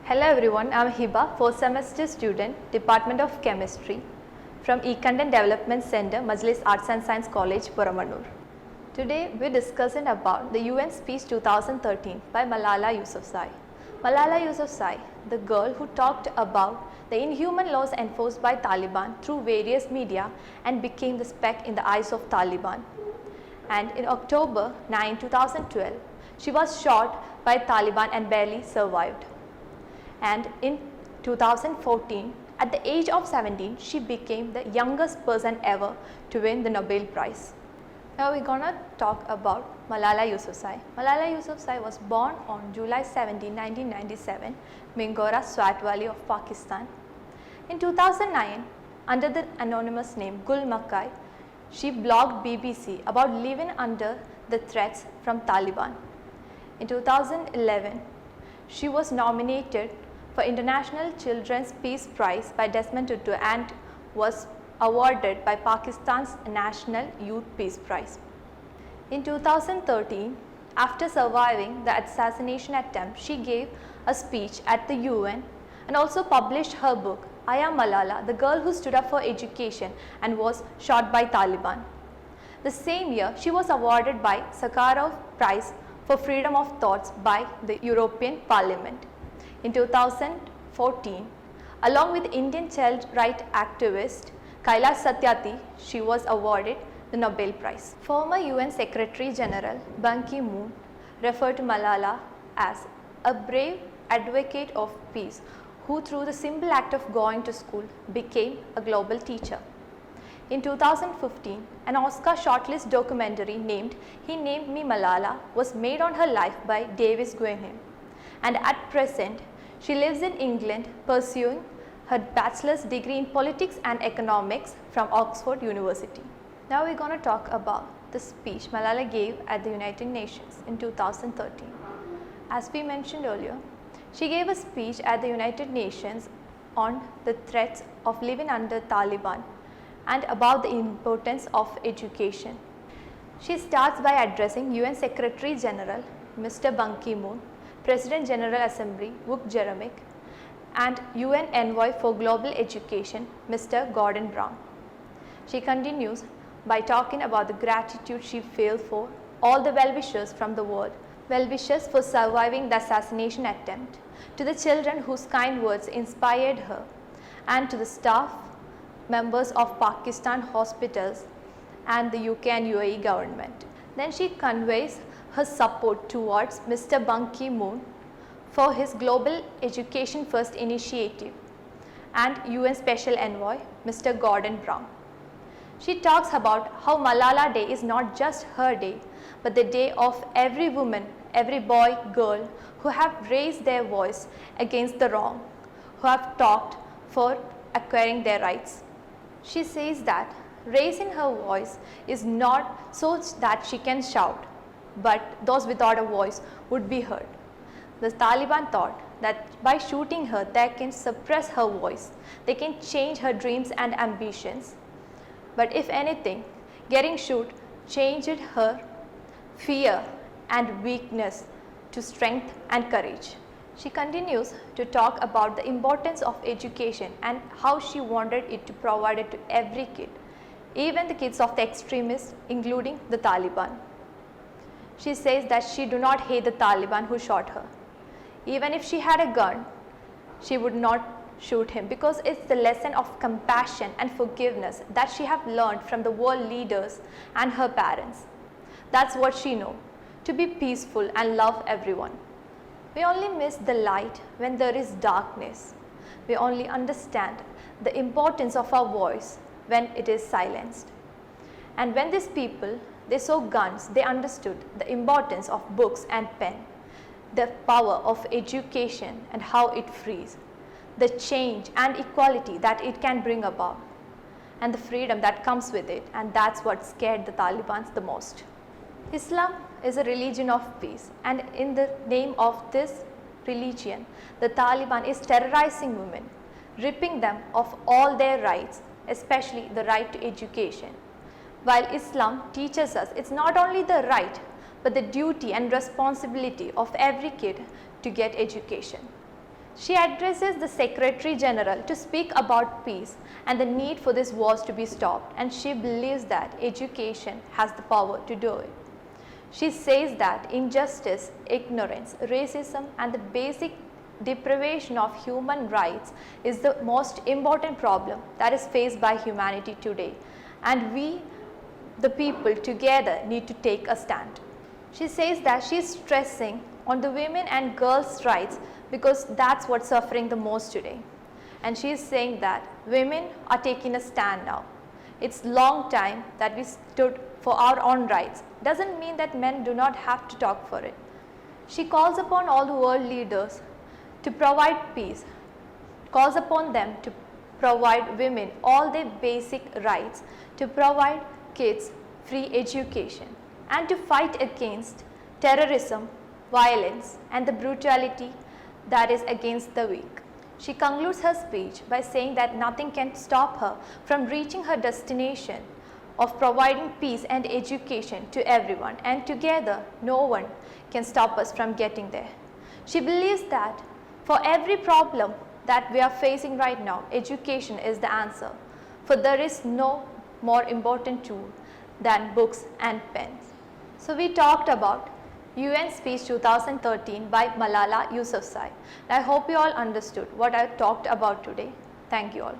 Hello everyone, I am Hiba, 4th semester student, Department of Chemistry from E-Content Development Center, Majlis Arts and Science College, Puramanur. Today we are discussing about the UN speech 2013 by Malala Usafzai. Malala Usafzai, the girl who talked about the inhuman laws enforced by Taliban through various media and became the speck in the eyes of Taliban. And in October 9, 2012, she was shot by Taliban and barely survived. And in 2014, at the age of 17, she became the youngest person ever to win the Nobel Prize. Now we're gonna talk about Malala Usafzai. Malala Usafzai was born on July 17, 1997, Mingora, Swat Valley of Pakistan. In 2009, under the anonymous name Gul Makai, she blogged BBC about living under the threats from Taliban. In 2011, she was nominated for International Children's Peace Prize by Desmond Tutu and was awarded by Pakistan's National Youth Peace Prize. In 2013, after surviving the assassination attempt, she gave a speech at the UN and also published her book, I Am Malala, the girl who stood up for education and was shot by Taliban. The same year, she was awarded by Sakharov Prize for Freedom of Thoughts by the European Parliament. In 2014, along with Indian child rights activist Kailash Satyarthi, she was awarded the Nobel Prize. Former UN Secretary General Ban Ki-moon referred to Malala as a brave advocate of peace who through the simple act of going to school became a global teacher. In 2015, an Oscar shortlist documentary named He Named Me Malala was made on her life by Davis Guilhem, and at present she lives in England pursuing her bachelor's degree in politics and economics from Oxford University. Now we're going to talk about the speech Malala gave at the United Nations in 2013. As we mentioned earlier, she gave a speech at the United Nations on the threats of living under Taliban and about the importance of education. She starts by addressing UN Secretary General Mr. Ban Ki-moon, President General Assembly Vuk Jeremic, and UN Envoy for Global Education Mr. Gordon Brown. She continues by talking about the gratitude she feels for all the well-wishers from the world, well-wishers for surviving the assassination attempt, to the children whose kind words inspired her, and to the staff members of Pakistan hospitals and the UK and UAE government. Then she conveys her support towards Mr. Ban Ki-moon for his Global Education First initiative and UN Special Envoy Mr. Gordon Brown. She talks about how Malala Day is not just her day, but the day of every woman, every boy, girl who have raised their voice against the wrong, who have talked for acquiring their rights. She says that raising her voice is not so that she can shout, but those without a voice would be heard. The Taliban thought that by shooting her, they can suppress her voice, they can change her dreams and ambitions. But if anything, getting shot changed her fear and weakness to strength and courage. She continues to talk about the importance of education and how she wanted it to provide it to every kid, even the kids of the extremists, including the Taliban. She says that she do not hate the Taliban who shot her. Even if she had a gun, she would not shoot him because it's the lesson of compassion and forgiveness that she have learned from the world leaders and her parents. That's what she knows, to be peaceful and love everyone. We only miss the light when there is darkness. We only understand the importance of our voice when it is silenced. And when these people, they saw guns, they understood the importance of books and pen, the power of education and how it frees, the change and equality that it can bring about, and the freedom that comes with it, and that's what scared the Taliban the most. Islam is a religion of peace, and in the name of this religion, the Taliban is terrorizing women, ripping them of all their rights, especially the right to education. While Islam teaches us it's not only the right, but the duty and responsibility of every kid to get education. She addresses the Secretary General to speak about peace and the need for these wars to be stopped, and she believes that education has the power to do it. She says that injustice, ignorance, racism and the basic deprivation of human rights is the most important problem that is faced by humanity today, and we, the people, together need to take a stand. She says that she is stressing on the women and girls' rights because that's what's suffering the most today. And she is saying that women are taking a stand now. It's long time that we stood for our own rights. Doesn't mean that men do not have to talk for it. She calls upon all the world leaders to provide peace, calls upon them to provide women all their basic rights, to provide kids free education, and to fight against terrorism, violence and the brutality that is against the weak. She concludes her speech by saying that nothing can stop her from reaching her destination of providing peace and education to everyone, and together no one can stop us from getting there. She believes that for every problem that we are facing right now, education is the answer, for there is no more important tool than books and pens. So we talked about UN Speech 2013 by Malala Usafzai. I hope you all understood what I talked about today. Thank you all.